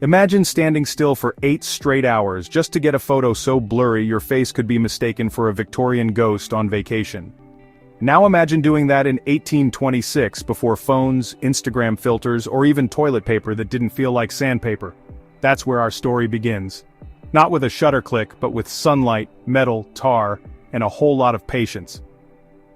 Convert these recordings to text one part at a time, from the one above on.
Imagine standing still for 8 straight hours just to get a photo so blurry your face could be mistaken for a Victorian ghost on vacation. Now imagine doing that in 1826 before phones, Instagram filters, or even toilet paper that didn't feel like sandpaper. That's where our story begins. Not with a shutter click, but with sunlight, metal, tar, and a whole lot of patience.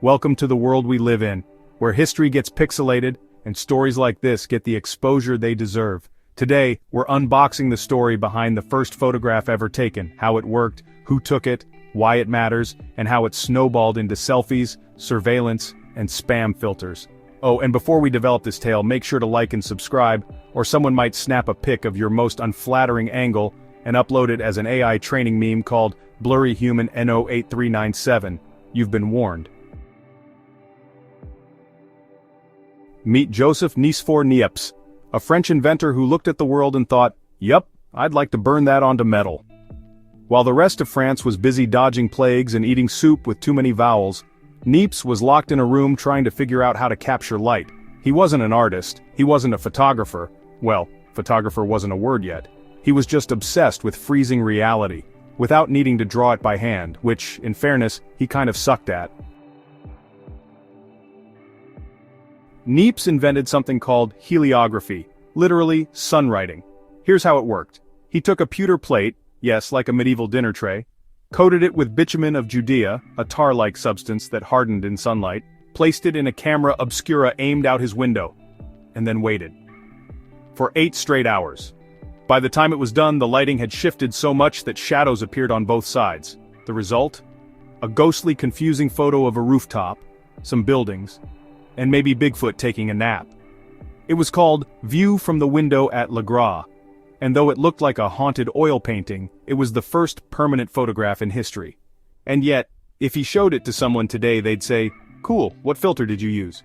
Welcome to the world we live in, where history gets pixelated, and stories like this get the exposure they deserve. Today, we're unboxing the story behind the first photograph ever taken, how it worked, who took it, why it matters, and how it snowballed into selfies, surveillance, and spam filters. Oh, and before we develop this tale, make sure to like and subscribe, or someone might snap a pic of your most unflattering angle and upload it as an AI training meme called Blurry Human NO8397. You've been warned. Meet Joseph Nicéphore Niépce, a French inventor who looked at the world and thought, "Yup, I'd like to burn that onto metal." While the rest of France was busy dodging plagues and eating soup with too many vowels, Niépce was locked in a room trying to figure out how to capture light. He wasn't an artist, he wasn't a photographer. Well, photographer wasn't a word yet. He was just obsessed with freezing reality, without needing to draw it by hand, which, in fairness, he kind of sucked at. Niépce invented something called heliography, literally sunwriting. Here's how it worked. He took a pewter plate, yes, like a medieval dinner tray, coated it with bitumen of Judea, a tar-like substance that hardened in sunlight, placed it in a camera obscura aimed out his window, and then waited. For 8 straight hours. By the time it was done, the lighting had shifted so much that shadows appeared on both sides. The result? A ghostly, confusing photo of a rooftop, some buildings, and maybe Bigfoot taking a nap. It was called View from the Window at Le Gras, and though it looked like a haunted oil painting, it was the first permanent photograph in history. And yet, if he showed it to someone today, they'd say, "Cool, what filter did you use?"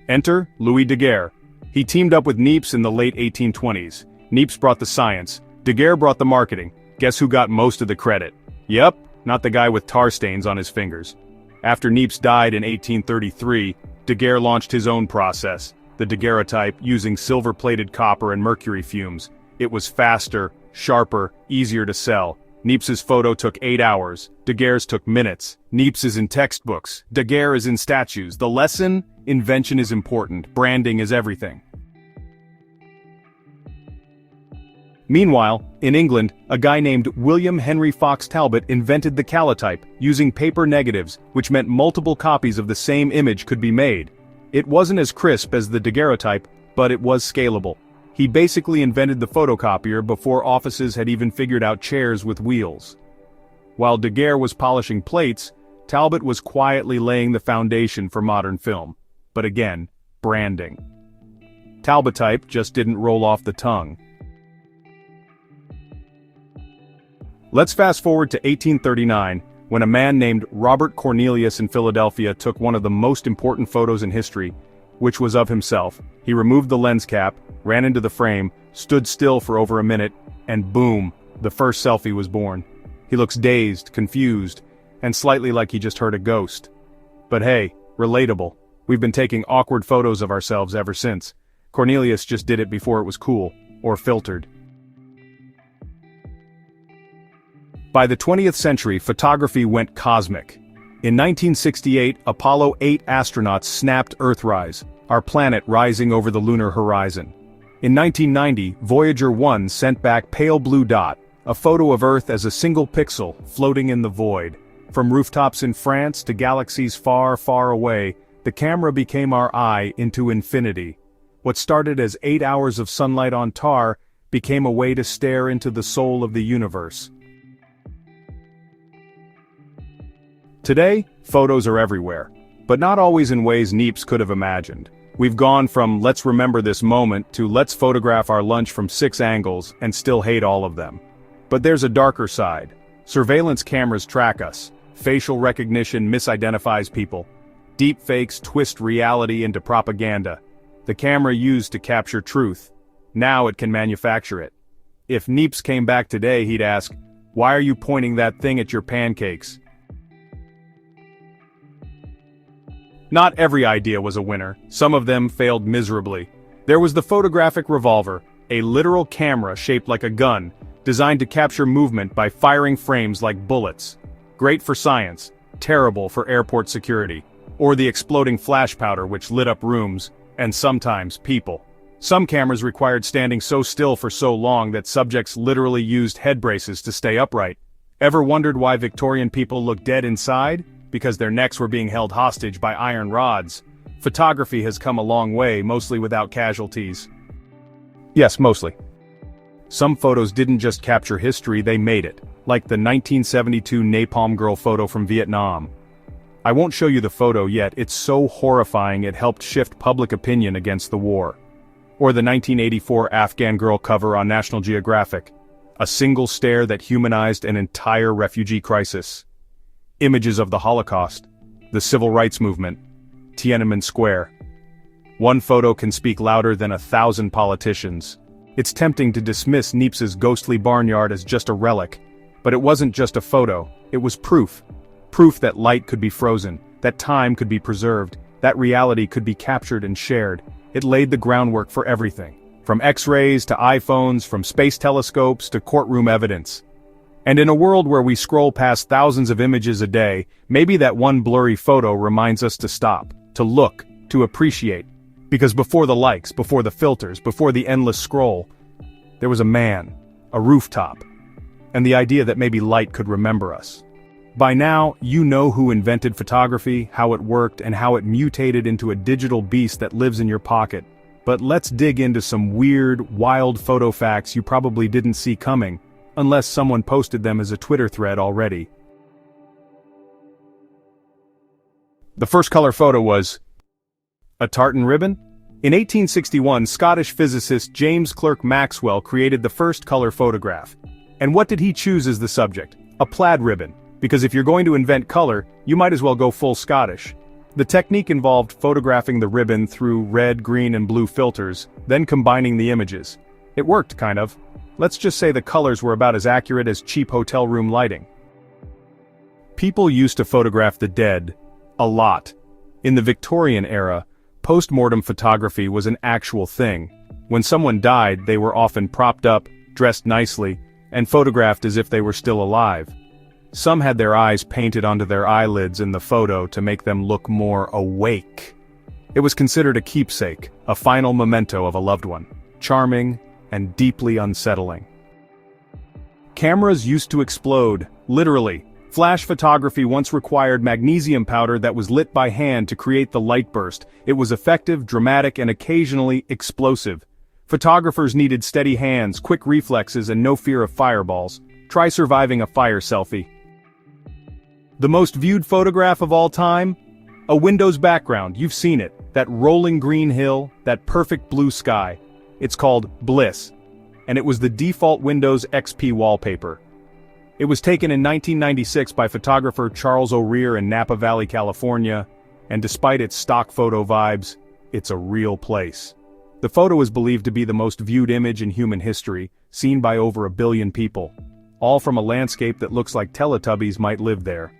Enter Louis Daguerre. He teamed up with Niépce in the late 1820s. Niépce brought the science, Daguerre brought the marketing. Guess who got most of the credit? Yep, not the guy with tar stains on his fingers. After Niépce died in 1833, Daguerre launched his own process, the daguerreotype, using silver-plated copper and mercury fumes. It was faster, sharper, easier to sell. Niépce's photo took 8 hours, Daguerre's took minutes. Niépce is in textbooks, Daguerre is in statues. The lesson? Invention is important, branding is everything. Meanwhile, in England, a guy named William Henry Fox Talbott invented the calotype, using paper negatives, which meant multiple copies of the same image could be made. It wasn't as crisp as the daguerreotype, but it was scalable. He basically invented the photocopier before offices had even figured out chairs with wheels. While Daguerre was polishing plates, Talbott was quietly laying the foundation for modern film. But again, branding. Talbottype just didn't roll off the tongue. Let's fast forward to 1839, when a man named Robert Cornelius in Philadelphia took one of the most important photos in history, which was of himself. He removed the lens cap, ran into the frame, stood still for over a minute, and boom, the first selfie was born. He looks dazed, confused, and slightly like he just heard a ghost. But hey, relatable. We've been taking awkward photos of ourselves ever since. Cornelius just did it before it was cool, or filtered. By the 20th century, photography went cosmic. In 1968, Apollo 8 astronauts snapped Earthrise, our planet rising over the lunar horizon. In 1990, Voyager 1 sent back Pale Blue Dot, a photo of Earth as a single pixel floating in the void. From rooftops in France to galaxies far, far away, the camera became our eye into infinity. What started as 8 hours of sunlight on tar became a way to stare into the soul of the universe. Today, photos are everywhere, but not always in ways Niépce could have imagined. We've gone from "let's remember this moment" to "let's photograph our lunch from 6 angles and still hate all of them." But there's a darker side. Surveillance cameras track us. Facial recognition misidentifies people. Deepfakes twist reality into propaganda. The camera used to capture truth. Now it can manufacture it. If Niépce came back today, he'd ask, "Why are you pointing that thing at your pancakes?" Not every idea was a winner. Some of them failed miserably. There was the photographic revolver, a literal camera shaped like a gun, designed to capture movement by firing frames like bullets. Great for science, terrible for airport security. Or the exploding flash powder which lit up rooms, and sometimes people. Some cameras required standing so still for so long that subjects literally used head braces to stay upright. Ever wondered why Victorian people look dead inside? Because their necks were being held hostage by iron rods. Photography has come a long way, mostly without casualties. Yes, mostly. Some photos didn't just capture history, they made it, like the 1972 Napalm Girl photo from Vietnam. I won't show you the photo yet, it's so horrifying it helped shift public opinion against the war. Or the 1984 Afghan Girl cover on National Geographic. A single stare that humanized an entire refugee crisis. Images of the Holocaust, the Civil Rights Movement, Tiananmen Square. One photo can speak louder than 1,000 politicians. It's tempting to dismiss Niépce's ghostly barnyard as just a relic, but it wasn't just a photo, it was proof. Proof that light could be frozen, that time could be preserved, that reality could be captured and shared. It laid the groundwork for everything. From X-rays to iPhones, from space telescopes to courtroom evidence. And in a world where we scroll past thousands of images a day, maybe that one blurry photo reminds us to stop, to look, to appreciate. Because before the likes, before the filters, before the endless scroll, there was a man, a rooftop, and the idea that maybe light could remember us. By now, you know who invented photography, how it worked, and how it mutated into a digital beast that lives in your pocket. But let's dig into some weird, wild photo facts you probably didn't see coming, unless someone posted them as a Twitter thread already. The first color photo was a tartan ribbon? In 1861, Scottish physicist James Clerk Maxwell created the first color photograph. And what did he choose as the subject? A plaid ribbon. Because if you're going to invent color, you might as well go full Scottish. The technique involved photographing the ribbon through red, green, and blue filters, then combining the images. It worked, kind of. Let's just say the colors were about as accurate as cheap hotel room lighting. People used to photograph the dead. A lot. In the Victorian era, post-mortem photography was an actual thing. When someone died, they were often propped up, dressed nicely, and photographed as if they were still alive. Some had their eyes painted onto their eyelids in the photo to make them look more awake. It was considered a keepsake, a final memento of a loved one. Charming and deeply unsettling. Cameras used to explode, literally. Flash photography once required magnesium powder that was lit by hand to create the light burst. It was effective, dramatic, and occasionally explosive. Photographers needed steady hands, quick reflexes, and no fear of fireballs. Try surviving a fire selfie. The most viewed photograph of all time? A Windows background, you've seen it. That rolling green hill, that perfect blue sky. It's called Bliss. And it was the default Windows XP wallpaper. It was taken in 1996 by photographer Charles O'Rear in Napa Valley, California, and despite its stock photo vibes, it's a real place. The photo is believed to be the most viewed image in human history, seen by over 1 billion people. All from a landscape that looks like Teletubbies might live there.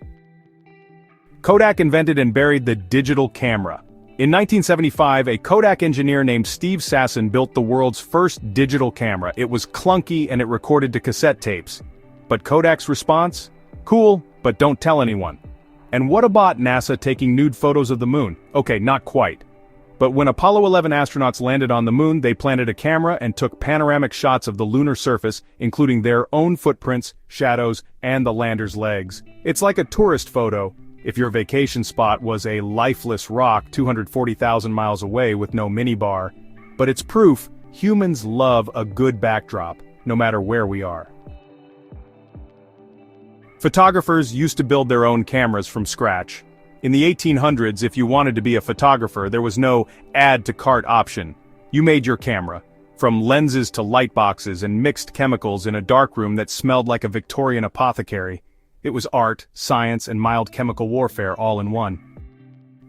Kodak invented and buried the digital camera. In 1975, a Kodak engineer named Steve Sasson built the world's first digital camera. It was clunky and it recorded to cassette tapes. But Kodak's response? Cool, but don't tell anyone. And what about NASA taking nude photos of the moon? Okay, not quite. But when Apollo 11 astronauts landed on the moon, they planted a camera and took panoramic shots of the lunar surface, including their own footprints, shadows, and the lander's legs. It's like a tourist photo, if your vacation spot was a lifeless rock 240,000 miles away with no minibar. But it's proof humans love a good backdrop, no matter where we are. Photographers used to build their own cameras from scratch. In the 1800s, if you wanted to be a photographer, there was no add to cart option. You made your camera, from lenses to light boxes and mixed chemicals in a darkroom that smelled like a Victorian apothecary. It was art, science, and mild chemical warfare all in one.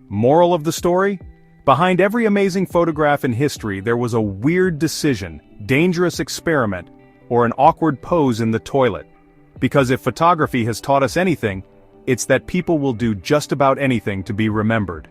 Moral of the story? Behind every amazing photograph in history, there was a weird decision, dangerous experiment, or an awkward pose in the toilet. Because if photography has taught us anything, it's that people will do just about anything to be remembered.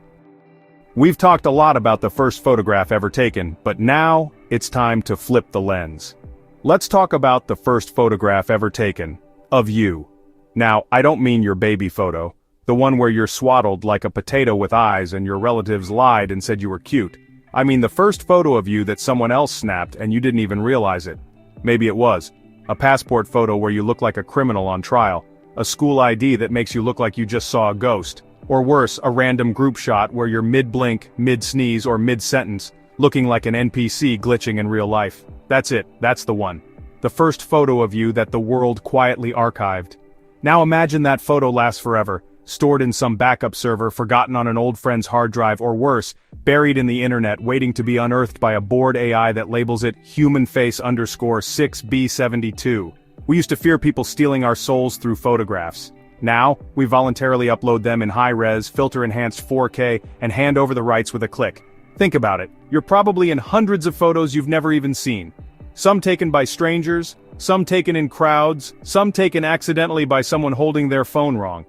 We've talked a lot about the first photograph ever taken, but now, it's time to flip the lens. Let's talk about the first photograph ever taken of you. Now, I don't mean your baby photo, the one where you're swaddled like a potato with eyes and your relatives lied and said you were cute. I mean the first photo of you that someone else snapped and you didn't even realize it. Maybe it was a passport photo where you look like a criminal on trial, a school ID that makes you look like you just saw a ghost, or worse, a random group shot where you're mid-blink, mid-sneeze, or mid-sentence, looking like an NPC glitching in real life. That's it, that's the one. The first photo of you that the world quietly archived. Now imagine that photo lasts forever, stored in some backup server, forgotten on an old friend's hard drive, or worse, buried in the internet waiting to be unearthed by a bored AI that labels it humanface_6B72. We used to fear people stealing our souls through photographs. Now, we voluntarily upload them in high-res, filter-enhanced 4K, and hand over the rights with a click. Think about it, you're probably in hundreds of photos you've never even seen. Some taken by strangers, some taken in crowds, some taken accidentally by someone holding their phone wrong.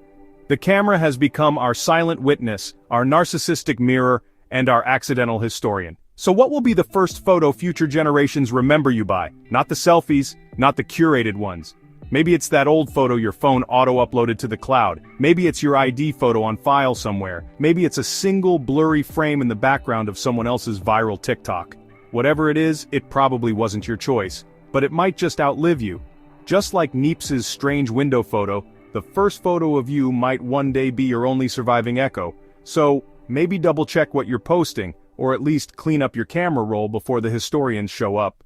The camera has become our silent witness, our narcissistic mirror, and our accidental historian. So what will be the first photo future generations remember you by? Not the selfies, not the curated ones. Maybe it's that old photo your phone auto-uploaded to the cloud. Maybe it's your ID photo on file somewhere. Maybe it's a single blurry frame in the background of someone else's viral TikTok. Whatever it is, it probably wasn't your choice. But it might just outlive you. Just like Niépce's strange window photo, the first photo of you might one day be your only surviving echo. So, maybe double-check what you're posting, or at least clean up your camera roll before the historians show up.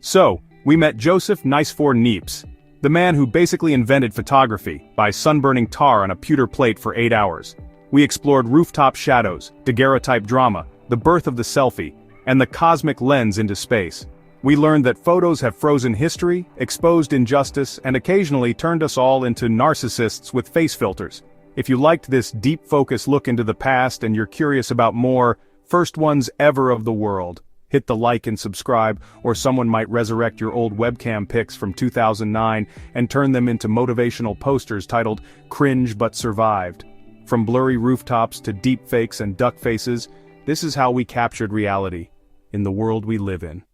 So, we met Joseph Nicéphore Niépce, the man who basically invented photography by sunburning tar on a pewter plate for 8 hours. We explored rooftop shadows, daguerreotype drama, the birth of the selfie, and the cosmic lens into space. We learned that photos have frozen history, exposed injustice, and occasionally turned us all into narcissists with face filters. If you liked this deep focus look into the past and you're curious about more first ones ever of the world, hit the like and subscribe, or someone might resurrect your old webcam pics from 2009 and turn them into motivational posters titled "Cringe But Survived." From blurry rooftops to deepfakes and duck faces, this is how we captured reality in the world we live in.